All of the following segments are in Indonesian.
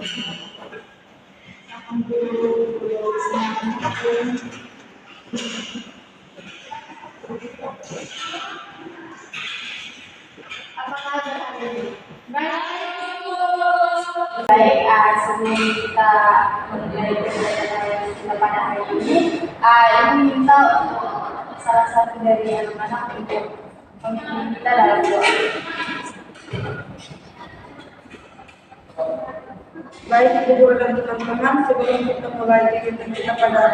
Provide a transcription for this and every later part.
Apa kabar hari ini? Baik, sebelum kita mulai kegiatan kita pada hari ini, ibu minta untuk salah satu dari anak-anak untuk memimpin kita dalam doa. Baik ibu dan teman-teman, sebelum kita mulai kegiatan kita pada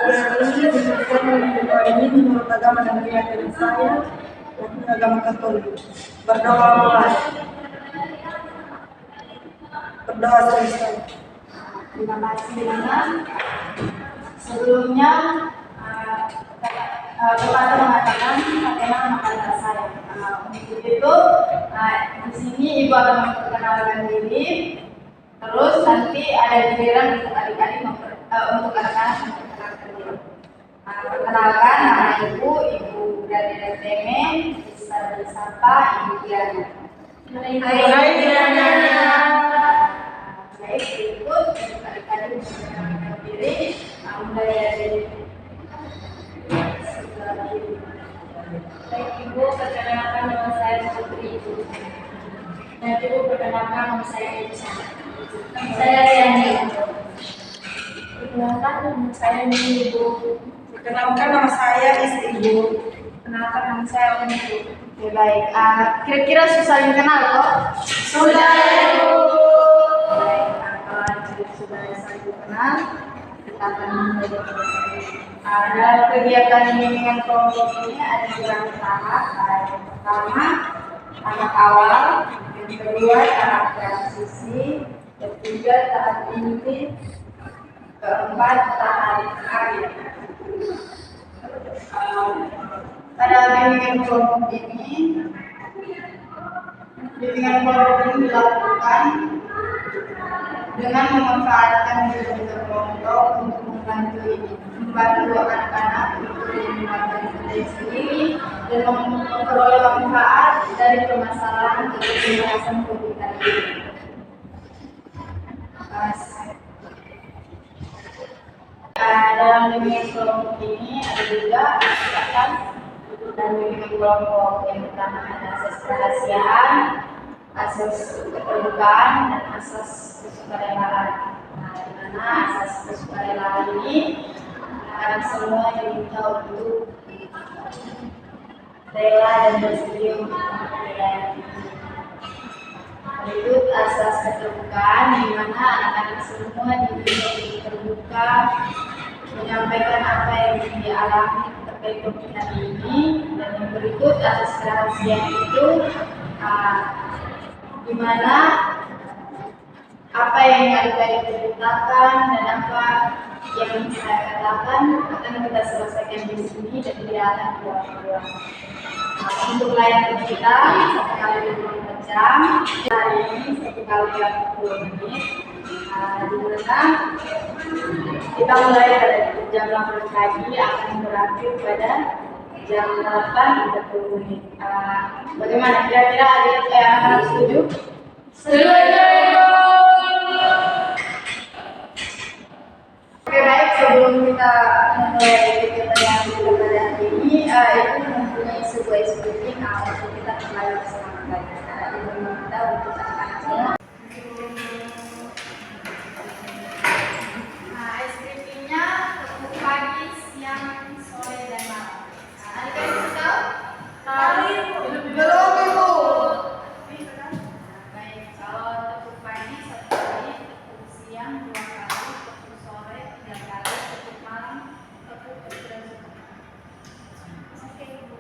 pagi hari ini, saya memimpin doa ini menurut agama dan keyakinan saya, yakni agama Katolik. Berdoa mulai. Berdoa selesai. Terima kasih Nana. Sebelumnya Bapak mengatakan bagaimana makan saya. Untuk itu di sini ibu akan memperkenalkan diri. Terus nanti ada giliran untuk adik-adik untuk anak-anak memperkenalkan diri. Perkenalkan nama ibu dari RTM, bisa disapa Ibu Diana. Hai Diana. Baik, berikut adik-adik memperkenalkan diri. Mulai dari sebelah kiri. Baik Ibu, perkenalkan nama saya Putri. Dan Ibu perkenalkan nama saya Ica. Saya Yani. Perkenalkan nama saya Ibu. Perkenalkan nama saya Ibu. Perkenalkan nama saya Ibu. Oke, baik. Kira-kira susah dikenal kok? Sudah Ibu. Baik, kalau sudah saling dikenal, kita akan mulai. Dalam kegiatan bimbingan kelompok ini ada beberapa tahap. Yang pertama, tahap awal, yang kedua tahap transisi, ketiga tahap inti, keempat tahap akhir. Pada bimbingan kelompok ini dilakukan dengan memanfaatkan metode kelompok untuk membantu anak-anak untuk mengembangkan diri sendiri dan memperoleh manfaat dari permasalahan atau pembahasan komputer ini. Dalam bimbingan kelompok ini ada juga kesepakatan dan bimbingan kelompok yang pertama ada asas kerahasiaan, asas keterbukaan, dan asas kesukarelaan. Di mana asas kesukarelaan ini anak semua diminta untuk rela dan bersedia untuk perbedaan. Berikut asas keterbukaan, di mana anak-anak semua diminta untuk terbuka menyampaikan apa yang dialami terkait komunitas ini. Dan yang berikut asas kerahasiaan itu di mana apa yang adik-adik ceritakan dan apa yang saya katakan akan kita selesaikan di sini dan tidak akan diulang-ulang. Untuk layanan kita 1 kali 24 jam, hari ini 1 kali 40 menit. Di mana kita mulai pada jam 8 pagi akan berakhir pada jam 8.30 menit. Bagaimana kira-kira adik harus setuju? Setuju. Oke, baik, sebelum kita mulai kegiatan yang kita pada hari ini, itu mempunyai sebuah SPP untuk kita kembali bersama kalian. Ibu meminta untuk anak-anak semua. SPP-nya untuk pagi, siang, sore, dan malam. Adik-adik sudah tahu? Belum Ibu. Baik, kalau untuk pagi 1 kali, untuk siang 2 kali, untuk sore 3 kali, untuk malam untuk berjam. Oke Ibu.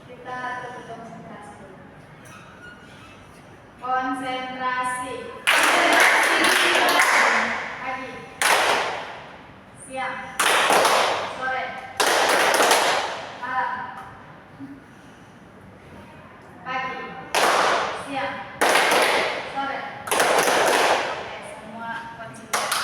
Kita tetap konsentrasi. Konsentrasi. Pagi, siang, sore, malam. Pagi, siang, sore. Oke, semua konsentrasi.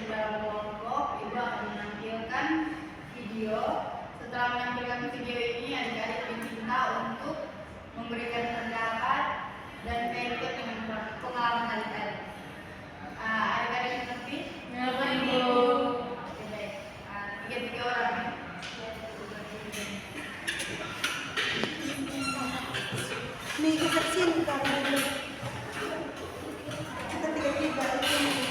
di dalam kelompok, ibu akan menampilkan video. Setelah menampilkan video ini, adik-adik diminta untuk memberikan pendapat dan ikut dengan pengalaman adik-adik. Adik-adik mengerti? Mengerti, Ibu. Oke, baik. Tiga orang. Nih kita sini kalau kita tiga-tiga itu.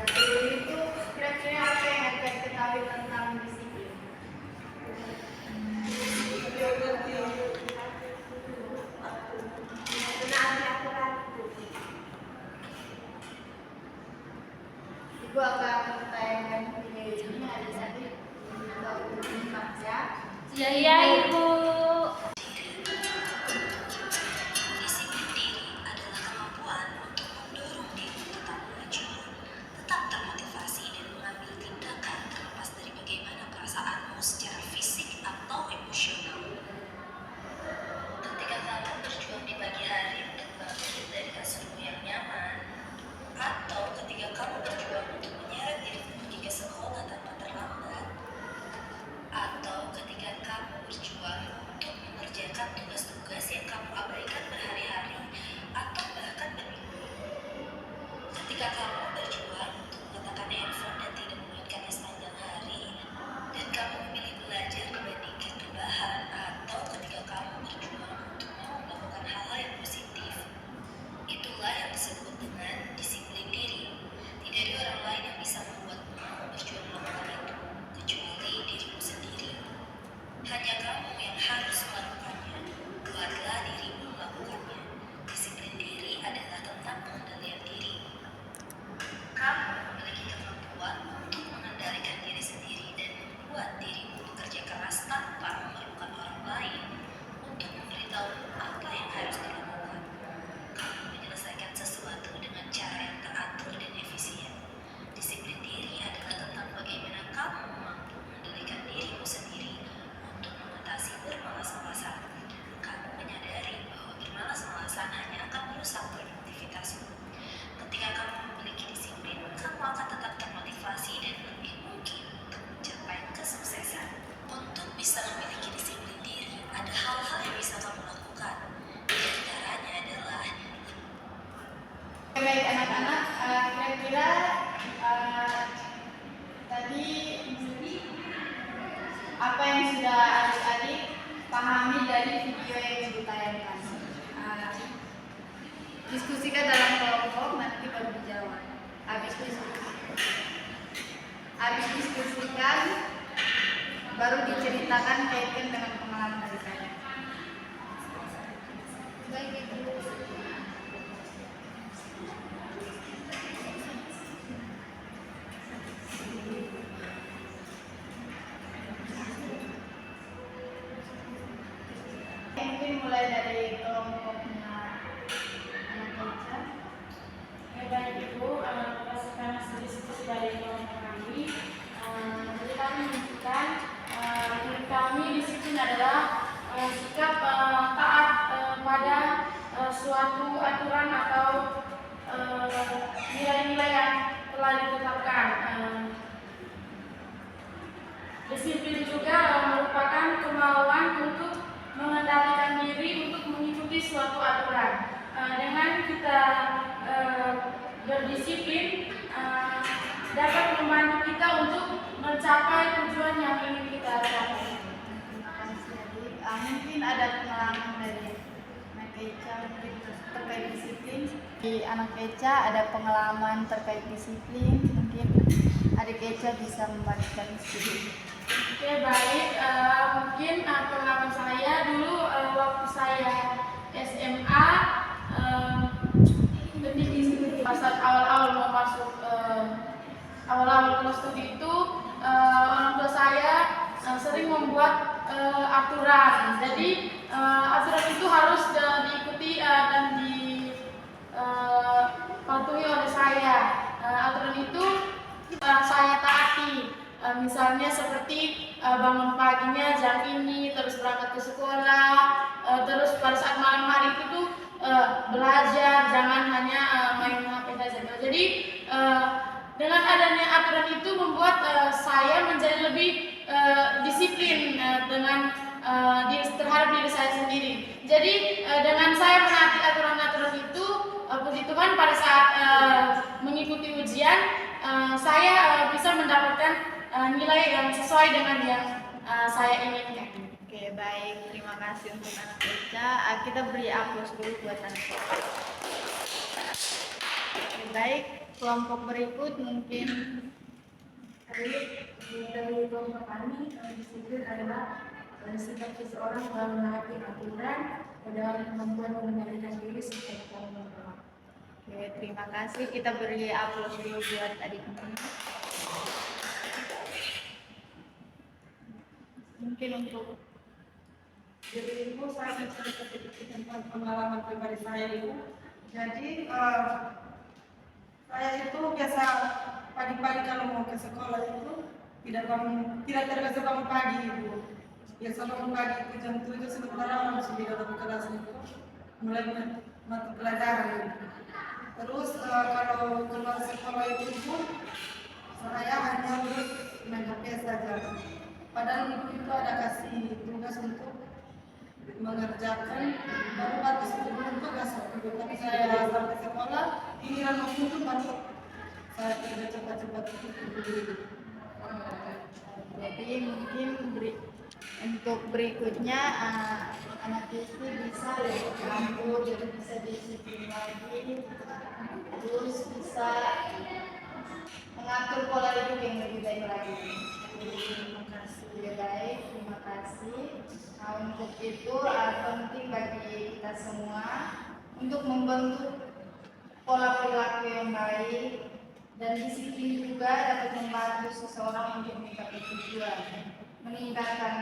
Sebelum itu kira-kira apa yang adik-adik ketahui tentang disiplin? Ibu akan menayangkan video ini, adik-adik minta untuk membaca. Iya, Ibu. Disiplin diri adalah kemampuan untuk mendorong diri tetap maju, tetap termotivasi dan mengambil tindakan terlepas dari bagaimana perasaanmu secara fisik atau emosional. Ketika kamu berjuang di pagi hari untuk bangkit dari kasurmu yang nyaman, atau ketika kamu berjuang untuk menyeret dirimu pergi ke sekolah tanpa terlambat, atau ketika kamu berjuang untuk mengerjakan tugas-tugas yang kamu abaikan berhari-hari atau bahkan berminggu. Ketika kamu berjuang untuk meletakkan handphone dan tidak mengingatkannya sepanjang hari, dan kamu memilih belajar dibandingkan rebahan, atau ketika kamu berjuang untuk mau melakukan hal-hal yang positif, itulah yang disebut dengan disiplin diri. Tidak ada orang lain yang bisa membuatmu berjuang melakukan itu, kecuali dirimu sendiri. Hanya kamu yang harus melakukannya. Buatlah dirimu melakukannya. Disiplin diri adalah tentang pengendalian diri. Kamu memiliki kemampuan untuk mengendalikan diri sendiri dan membuat dirimu bekerja keras tanpa memerlukan orang lain untuk memberitahu apa yang harus dilakukan. Kamu menyelesaikan sesuatu dengan cara yang teratur dan efisien. Disiplin diri adalah tentang bagaimana kamu mampu mengendalikan dirimu sendiri untuk mengatasi bermalas-malasan. Kamu menyadari bahwa bermalas-malasan hanya akan merusak produktivitasmu. Ketika kamu memiliki disiplin, kamu akan tetap termotivasi dan lebih mungkin untuk mencapai kesuksesan. Untuk bisa memiliki disiplin diri, ada hal-hal yang bisa kamu lakukan. Di antaranya adalah Baik anak-anak, kira-kira tadi apa yang sudah adik-adik pahami dari video yang ibu tayangkan? Diskusikan dalam kelompok, nanti baru dijawab. Habis diskusikan, baru diceritakan kaitkan dengan pengalaman dari saya. Baik, Ibu. Mungkin mulai dari kelompoknya anak Eca. Ya, baik, Ibu. Berdasarkan hasil diskusi dari kelompok kami, jadi kami menunjukkan menurut kami disiplin adalah sikap taat pada suatu aturan atau nilai-nilai yang telah ditetapkan. Disiplin juga merupakan kemauan untuk mengendalikan diri untuk mengikuti suatu aturan. Dengan kita berdisiplin dapat membantu kita untuk mencapai tujuan yang ingin kita capai. Terima kasih, Adik. Mungkin ada pengalaman dari anak Eca terkait disiplin. Di anak Eca ada pengalaman terkait disiplin. Mungkin adik Eca bisa membagikan sedikit. Oke, baik. Mungkin pengalaman saya dulu waktu saya SMA, pas awal-awal mau masuk awal-awal kelas 7 itu orang tua saya sering membuat aturan. Jadi aturan itu harus diikuti dan dipatuhi oleh saya. Aturan itu saya taati. Misalnya seperti bangun paginya jam ini, terus berangkat ke sekolah, terus pada saat malam saya menjadi lebih disiplin terhadap diri saya sendiri. Jadi dengan saya menaati aturan-aturan itu, puji Tuhan pada saat mengikuti ujian saya bisa mendapatkan nilai yang sesuai dengan yang saya inginkan. Oke, baik. Terima kasih untuk anak Eca. Kita beri aplaus dulu buat anak Eca. Oke, baik. Kelompok berikut mungkin Dari kelompok kami, disiplin adalah sikap seseorang dalam menaati aturan dan dalam kemampuan mengendalikan diri sesuai dengan norma. Oke, terima kasih. Kita beri aplaus dulu buat adik ini. Mungkin untuk Jadi itu saya bercerita tentang pengalaman pribadi saya itu. Jadi saya itu biasa pagi-pagi kalau mau ke sekolah itu tidak terbiasa bangun pagi itu. Biasa bangun pagi itu jam 7 sementara harus di dalam kelas itu mulai mata pelajaran. Terus kalau keluar sekolah itu pun saya hanya harus main HP saja. Padahal itu ada kasih tugas untuk mengerjakan baru batas itu belum tugas tapi saya sampai sekolah giliran waktu itu baru saya kerja cepat-cepat itu. jadi mungkin untuk berikutnya anak Kristi bisa lebih campur, jadi bisa disiplin lagi, terus bisa mengatur pola hidup yang lebih baik lagi. Terima kasih. Ya, baik, terima kasih. Nah, untuk itu penting bagi kita semua untuk membentuk pola perilaku yang baik, dan disiplin juga dapat membantu seseorang untuk mencapai tujuan, meningkatkan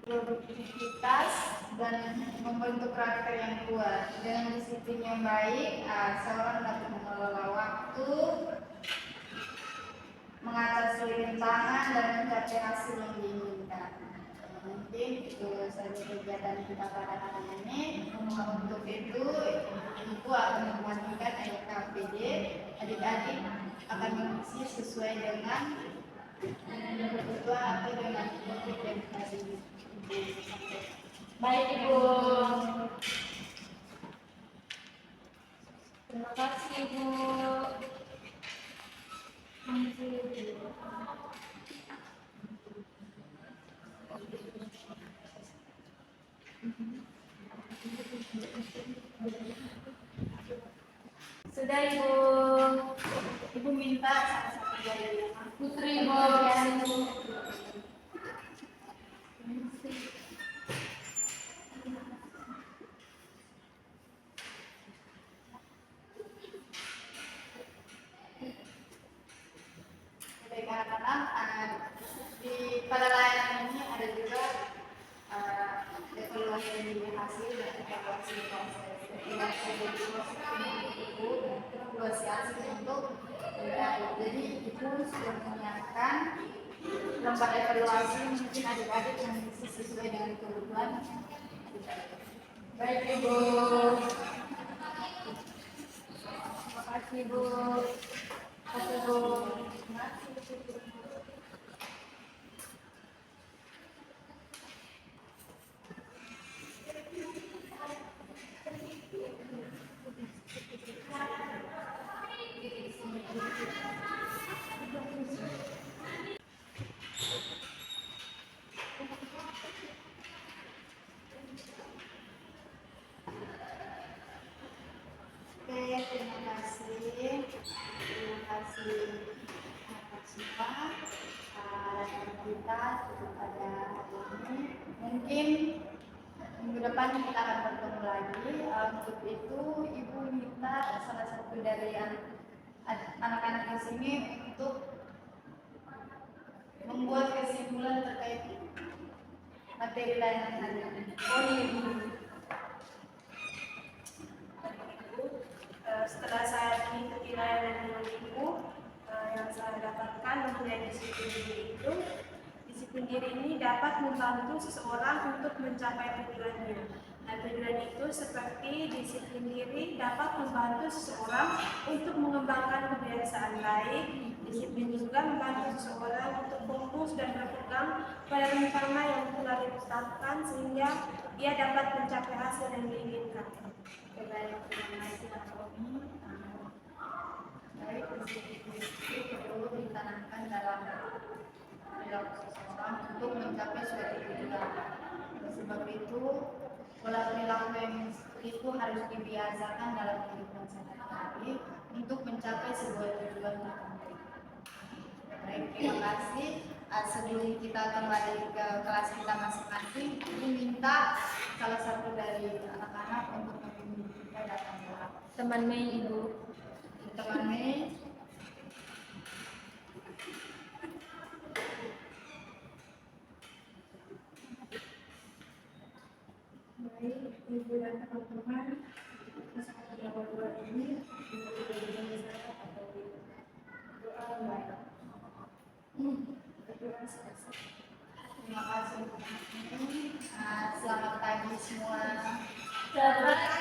produktivitas dan membentuk karakter yang kuat. Dengan disiplin yang baik, seorang dapat mengelola waktu, mengatasi rintangan dan mencapai hasil yang diinginkan. Mungkin itu saja kegiatan kita pada hari ini. Untuk itu, Ibu akan memanfaatkan LKPD. Adik-adik akan mengisi sesuai dengan kebutuhan atau dengan topik yang tadi Ibu sampaikan. Baik Ibu. Terima kasih Ibu. Sudah Ibu. Ibu minta salah satu dari Putri Ibu. Baik anak-anak, pada layanan ini ada juga evaluasi dari hasil dan evaluasi proses. Evaluasi hasil untuk jadi Ibu sudah menyiapkan lembar evaluasi, mungkin adik-adik yang mengisi sesuai dengan kebutuhan. Baik Ibu. Terima kasih Ibu. Terima kasih Ibu. Oke, terima kasih. Terima kasih atas semua kita pada hari ini. Mungkin minggu depan kita akan bertemu lagi. Untuk itu Ibu minta salah satu dari anak-anak di sini untuk membuat kesimpulan terkait materi layanan hari ini. Oh, Ibu. Setelah saya mengikuti layanan dengan Ibu, yang saya dapatkan mengenai disiplin diri itu, disiplin diri ini dapat membantu seseorang untuk mencapai tujuannya. Nah, tujuan itu seperti disiplin diri dapat membantu seseorang untuk mengembangkan kebiasaan baik, Disiplin juga membantu seseorang untuk fokus dan berpegang pada rencana yang telah ditetapkan sehingga ia dapat mencapai hasil yang diinginkan. Oke, baik, terima kasih Kak Tommy. Baik, disiplin perlu ditanamkan dalam perilaku seseorang untuk mencapai suatu tujuan. Oleh sebab itu, pola perilaku yang itu harus dibiasakan dalam kehidupan sehari-hari untuk mencapai sebuah tujuan tertentu. Baik, terima kasih. Sebelum kita kembali ke kelas kita masing-masing, ini minta salah satu dari anak-anak untuk memimpin kita datang doa. Teman Mei, Ibu. Teman Mei, Baik, Ibu dan teman-teman, kesempatan yang kedua ini dibutuhkan saya atau doa mulai. Berdoa selesai. terima kasih. Selamat pagi semua. Selamat